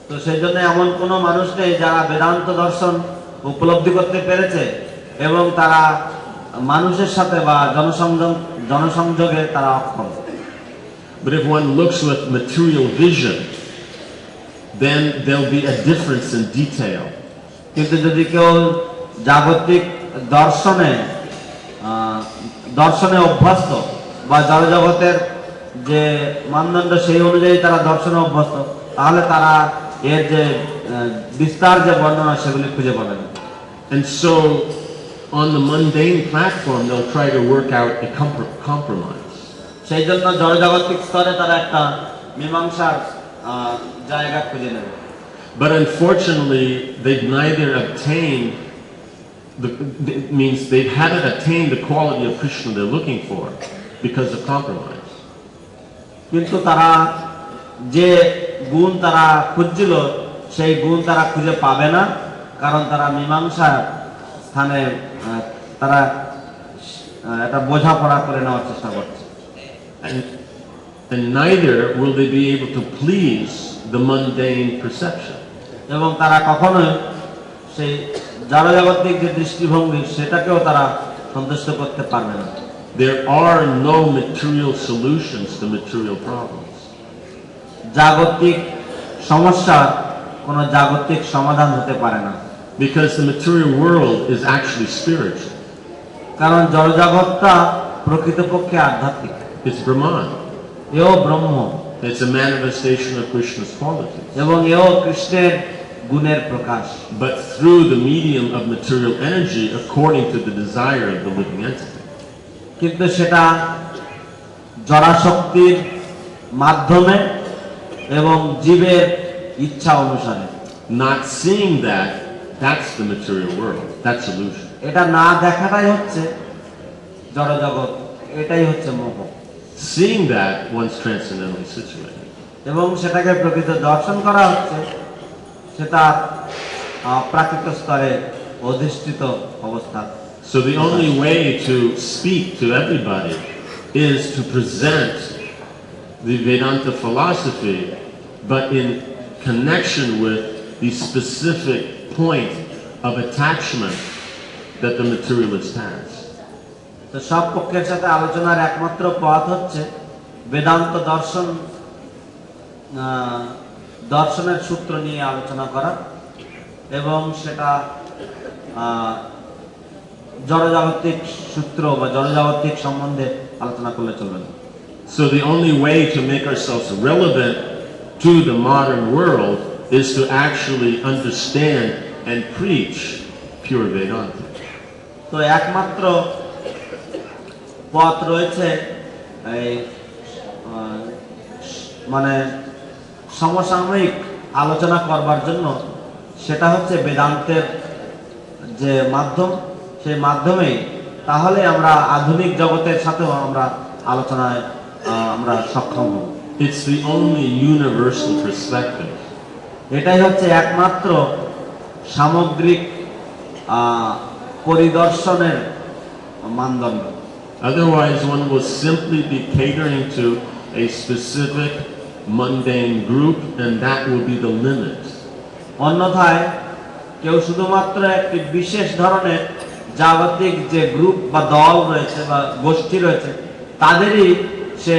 তো সেই জন্য এমন কোনো মানুষ নেই যারা বেদান্ত দর্শন উপলব্ধি করতে পেরেছে এবং তারা মানুষের সাথে বা জনসংযোগে তারা অক্ষম। But if one looks with material vision, then there'll be a difference in detail. কিন্তু যদি কেউ জাগতিক দর্শনে অভ্যস্ত বা জড়জগতের যে মানদণ্ড সেই অনুযায়ী তারা দর্শনে অভ্যস্ত, তাহলে তারা এর যে বিস্তার যে বর্ণনা সেগুলি খুঁজে পাবে না। And so on the mundane platform they'll try to work out a compromise. সেই জন্য জড়জাগতিক স্তরে তারা একটা মীমাংসার জায়গা খুঁজে নেবে। But unfortunately they've neither obtained they haven't attained the quality of Krishna they're looking for because of compromise. কিন্তু তারা যে গুণ তারা খুঁজছিল সেই গুণ তারা খুঁজে পাবে না, কারণ তারা মীমাংসার স্থানে তারা এটা বোঝাপড়া করে নেওয়ার চেষ্টা করছে। And neither will they be able to please the mundane perception. এবং তারা কখনোই সেই জড়জাগতিক যে দৃষ্টিভঙ্গি সেটাকেও তারা সন্তুষ্ট করতে পারবে না। There are no material solutions to material problems. জাগতিক সমস্যার কোনো জাগতিক সমাধান হতে পারে না। Because the material world is actually spiritual. কারণ জড়জগৎটা প্রকৃতপক্ষে আধ্যাত্মিক। It's Brahman. এও ব্রহ্ম। It's a manifestation of Krishna's qualities. এবং এও কৃষ্ণের গুণের প্রকাশ। But through the medium of material energy according to the desire of the living entity. কিন্তু সেটা জড়শক্তির মাধ্যমে এবং জীবের ইচ্ছা অনুসারে। Not seeing that, that's the material world. That's illusion. এটা না দেখাটাই হচ্ছে জড়জগৎ, এটাই হচ্ছে মোহ। Seeing that, one's transcendently situated. এবং সেটাকে প্রকৃত দর্শন করা হচ্ছে সেটা প্রাকৃত স্তরে অধিষ্ঠিত অবস্থা। So the only way to speak to everybody is to present the Vedanta philosophy, but in connection with the specific point of attachment that the materialist has. তো সব পক্ষের সাথে আলোচনার একমাত্র পথ হচ্ছে বেদান্ত দর্শন দর্শনের সূত্র নিয়ে আলোচনা করা এবং সেটা জড়জাগতিক সূত্র বা জড়জাগতিক সম্বন্ধে আলোচনা করলে চলবে না। So the only way to make ourselves relevant to the modern world is to actually understand and preach pure Vedanta. তো একমাত্র পথ রয়েছে এই মানে সমসাময়িক আলোচনা করবার জন্য, সেটা হচ্ছে বেদান্তের যে মাধ্যম, সেই মাধ্যমেই তাহলে আমরা আধুনিক জগতের সাথেও আমরা আলোচনায় আমরা সক্ষম হব। It's the only universal perspective. এটাই হচ্ছে একমাত্র সামগ্রিক পরিদর্শনের মানদণ্ড। Otherwise, one will simply be catering to a specific mundane group, and that will be the limit. অন্যথায় কেউ শুধুমাত্র একটি বিশেষ ধরনের জাগতিক যে গ্রুপ বা দল রয়েছে বা গোষ্ঠী রয়েছে তাদেরই সে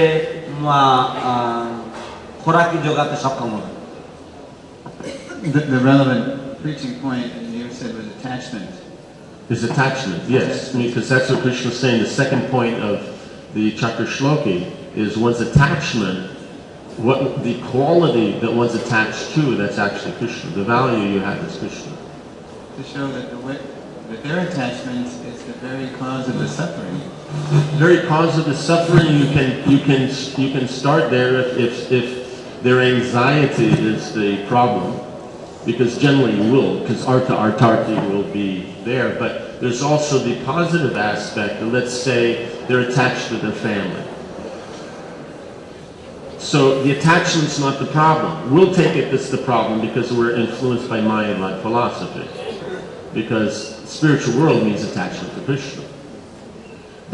খোরাকি যোগাতে সক্ষম হবে। The relevant preaching point, as you said, was attachment. Is attachment, yes. Because that's what Krishna is saying. The second point of the Chakra Shloki is one's attachment, what the quality that one's attached to, that's actually Krishna. The value you have is Krishna. To show that that their attachment is the very cause of the suffering. The very cause of the suffering, you can start there if their anxiety is the problem. Because generally you will, because artha-artarthi will be there, but there's also the positive aspect, and let's say they're attached to their family. So the attachment's not the problem. We'll take it that's the problem because we're influenced by Maya-like philosophy. Because spiritual world means attachment to Krishna.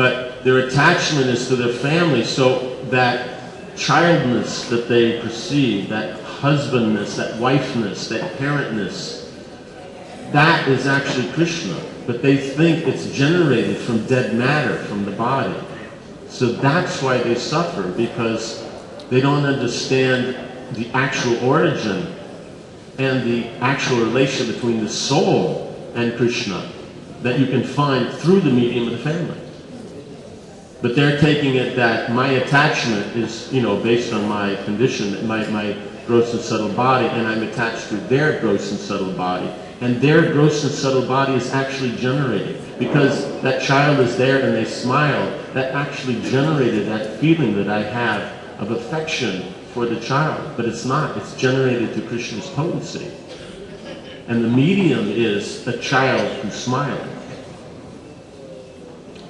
But their attachment is to their family, so that childness that they perceive, that husbandness, that wifeness, that parentness, that is actually Krishna. But they think it's generated from dead matter, from the body. So that's why they suffer, because they don't understand the actual origin and the actual relation between the soul and Krishna that you can find through the medium of the family. But they're taking it that my attachment is, based on my condition, my gross and subtle body, and I'm attached to their gross and subtle body. And their gross and subtle body is actually generated. Because that child is there and they smile, that actually generated that feeling that I have of affection for the child. But it's not. It's generated to Krishna's potency. And the medium is a child who's smiling.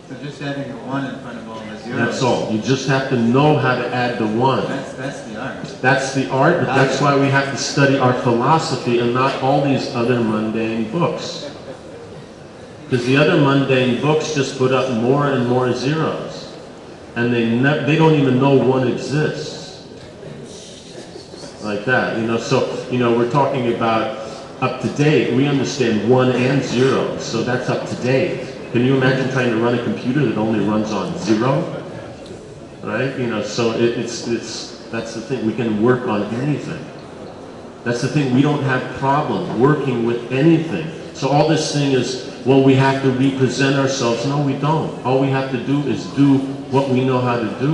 So just adding a 1 in front of all the zeros. That's all. You just have to know how to add the 1. That's the art. That's the art, but that's why we have to study our philosophy and not all these other mundane books. Because the other mundane books just put up more and more zeros. And they don't even know 1 exists. Like that, So, we're talking about up to date. We understand 1 and 0, so that's up to date. Can you imagine trying to run a computer that only runs on 0? Right? So that's the thing. We can work on anything. That's the thing. We don't have problem working with anything. So all this thing is, well, we have to represent ourselves. No, we don't. All we have to do is do what we know how to do.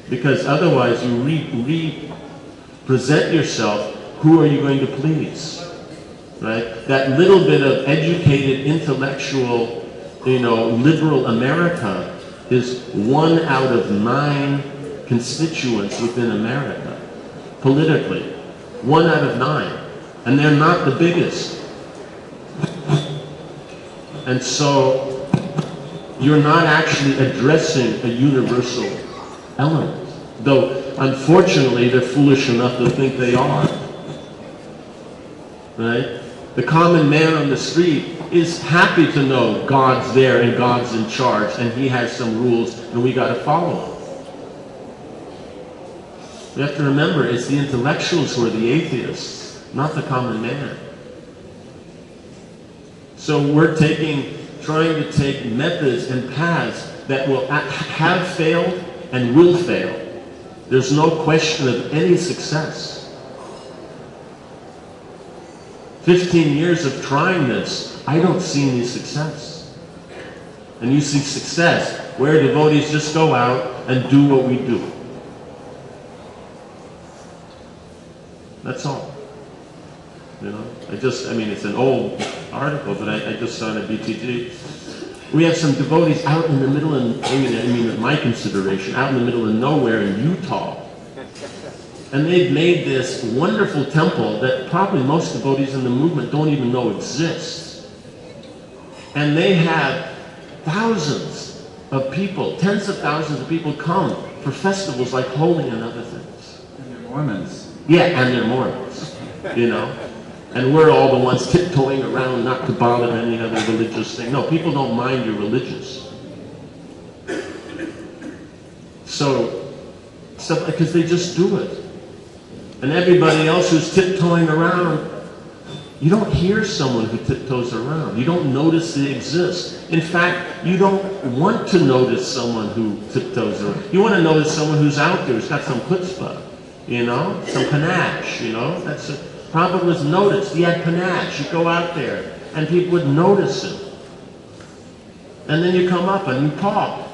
Because otherwise you represent yourself, who are you going to please? Right? That little bit of educated, intellectual, liberal America is 1 out of 9 constituents within America, politically. 1 out of 9. And they're not the biggest. And so, you're not actually addressing a universal element. Though, unfortunately, they're foolish enough to think they are. Right? The common man on the street is happy to know God's there and God's in charge and he has some rules and we got to follow them. We have to remember it's the intellectuals who are the atheists, not the common man. So we're trying to take methods and paths that will have failed and will fail. There's no question of any success. 15 years of trying this, I don't see any success. And you see success where devotees just go out and do what we do. That's all. You know, I mean, it's an old article, but I just saw it at BTG. We have some devotees out in the middle of, I mean, with my consideration, out in the middle of nowhere in Utah. And they've made this wonderful temple that probably most devotees in the movement don't even know exists. And they have thousands of people, tens of thousands of people come for festivals like Holi and other things. And they're Mormons. Yeah, and they're Mormons, you know. And we're all the ones tiptoeing around not to bother any other religious thing. No, people don't mind you're religious. So, because they just do it. And everybody else who's tiptoeing around, you don't hear someone who tiptoes around. You don't notice they exist. In fact, you don't want to notice someone who tiptoes around. You want to notice someone who's out there, who's got some chutzpah, you know, some panache, you know. That's it. Prabhupada was noticed. He had panache. You go out there, and people would notice him. And then you come up and you talk.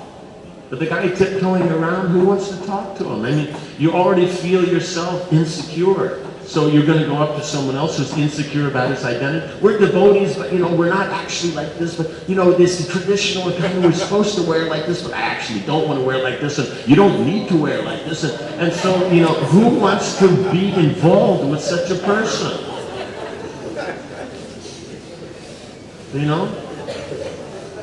But the guy tiptoeing around, who wants to talk to him? I mean, you already feel yourself insecure. So you're going to go up to someone else who's insecure about his identity. We're devotees, but, you know, we're not actually like this. But, you know, this traditional kind of, we're supposed to wear like this, but I actually don't want to wear like this. And you don't need to wear like this. And so, you know, who wants to be involved with such a person? You know?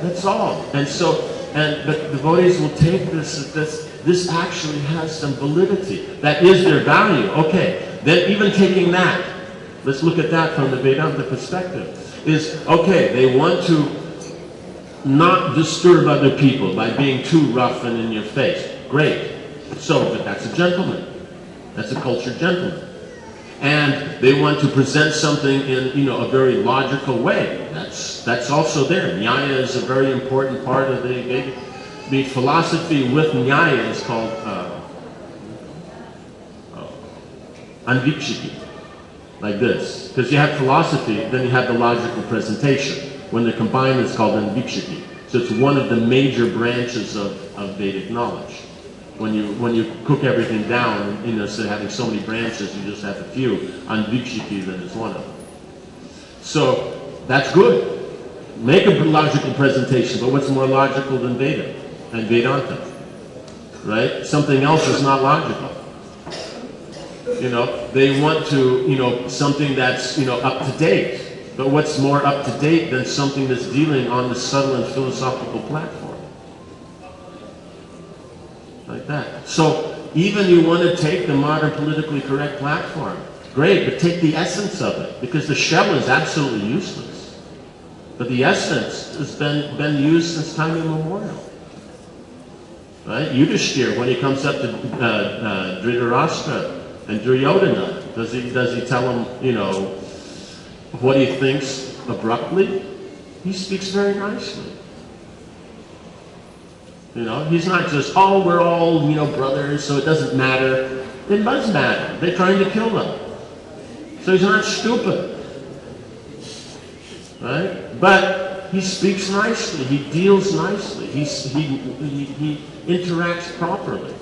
That's all. And so, but devotees will take this actually has some validity. That is their value. Okay. Then even taking that, let's look at that from the Vedanta perspective, is, okay, they want to not disturb other people by being too rough and in your face. Great. So, but that's a gentleman. That's a cultured gentleman. And they want to present something in, you know, a very logical way. That's also there. Nyaya is a very important part of the philosophy with Nyaya is called Anvikshiki, like this. Because you have philosophy, then you have the logical presentation. When they're combined, it's called Anvikshiki. So it's one of the major branches of Vedic knowledge. When you cook everything down, you know, instead of having so many branches, you just have a few. Anvikshiki then is one of them. So that's good. Make a logical presentation, but what's more logical than Veda and Vedanta? Right? Something else is not logical. You know, they want to, you know, something that's, you know, up to date. But what's more up to date than something that's dealing on the subtle and philosophical platform? Like that. So even you want to take the modern politically correct platform, great, but take the essence of it, because the shell is absolutely useless. But the essence has been used since time immemorial. Right? Yudhishthira, when he comes up to Dhritarashtra and Duryodhana, does he tell him, you know, what he thinks abruptly? He speaks very nicely. You know, he's not just, oh, we're all, you know, brothers, so it doesn't matter. It does matter. They're trying to kill them. So he's not stupid. Right? But he speaks nicely. He deals nicely. He interacts properly.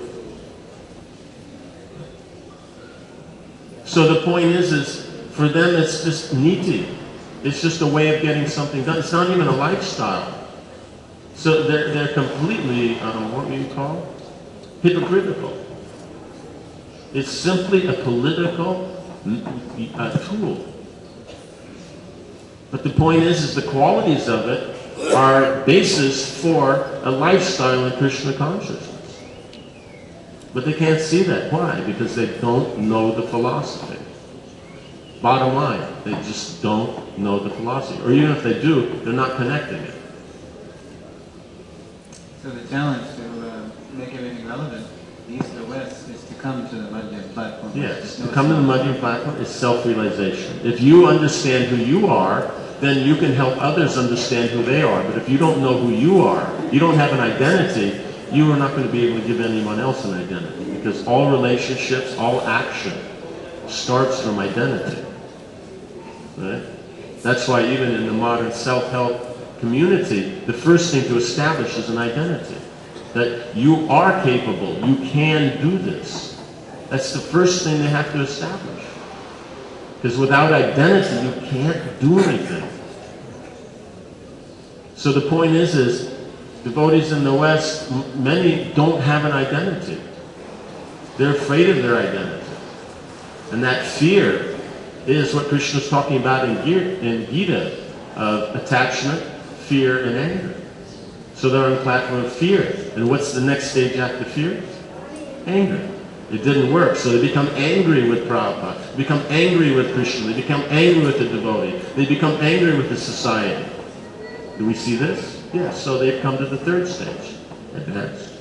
So the point is for them it's just niti. It's just a way of getting something done. It's not even a lifestyle. So they're completely, what do you call? Hypocritical. It's simply a political tool. But the point is the qualities of it are basis for a lifestyle in Krishna consciousness. But they can't see that. Why? Because they don't know the philosophy. Bottom line, they just don't know the philosophy. Or even if they do, they're not connecting it. So the challenge to make everything relevant, the East or West, is to come to the Madhyam platform. Yes, to come to the Madhyam platform is self-realization. If you understand who you are, then you can help others understand who they are. But if you don't know who you are, you don't have an identity, you are not going to be able to give anyone else an identity. because all relationships, all action starts from identity. Right? That's why even in the modern self-help community, the first thing to establish is an identity. That you are capable, you can do this. That's the first thing they have to establish. Because without identity, you can't do anything. So the point is devotees in the West, many don't have an identity. They're afraid of their identity. And that fear is what Krishna is talking about in Gita, of attachment, fear, and anger. So they're on the platform of fear. And what's the next stage after fear? Anger. It didn't work, so they become angry with Prabhupada, become angry with Krishna, they become angry with the devotee, they become angry with the society. Do we see this? Yes, so they've come to the third stage, advanced.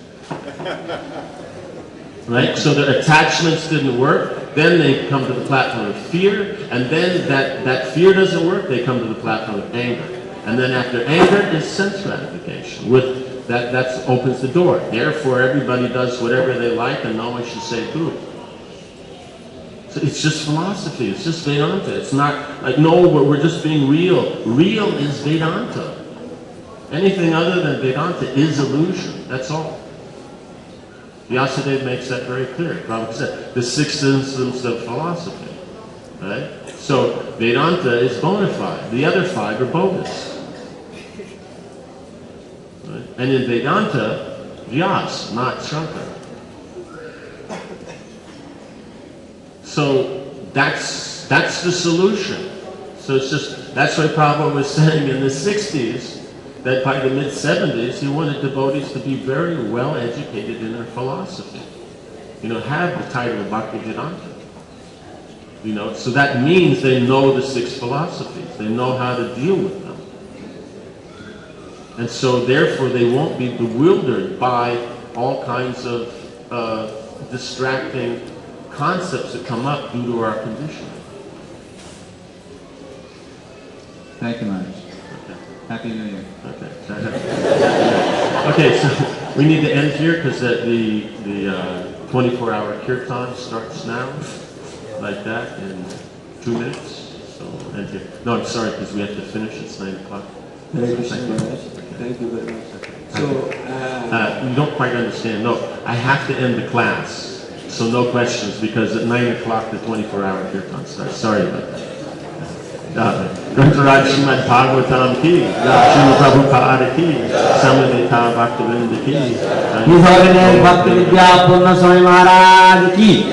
Right? So their attachments didn't work, then they come to the platform of fear, and then that fear doesn't work, they come to the platform of anger. And then after anger is sense gratification. With that opens the door. Therefore, everybody does whatever they like and no one should say boo. So it's just philosophy. It's just Vedanta. It's not like, no, we're just being real. Real is Vedanta. Anything other than Vedanta is illusion. That's all. Vyasadeva makes that very clear. Prabhupada said, the six systems of philosophy. Right? So Vedanta is bona fide. The other five are bogus. Right? And in Vedanta, Vyas, not Shankara. So that's the solution. So it's just, that's why Prabhupada was saying in the 60s, that by the mid-70s, he wanted devotees to be very well educated in their philosophy. Have the title of Bhaktivedanta. So that means they know the six philosophies. They know how to deal with them. And so therefore they won't be bewildered by all kinds of distracting concepts that come up due to our conditioning. Thank you, Maharaj. Okay. Happy New Year. Okay, so we need to end here because the 24-hour kirtan starts now, like that, in 2 minutes. So we'll end here. No, I'm sorry, because we have to finish. It's 9 o'clock. Hare Krishna, Maharaj. Thank you very much. So, you don't quite understand. No, I have to end the class, so no questions, because at 9 o'clock the 24-hour kirtan starts. Sorry about that. Grantaraj Srimad Bhagavatam ki, Srila Prabhupada ki, Samadhita Bhaktivinoda ki. Bhakti Vidya Purna Swami Maharaj ki.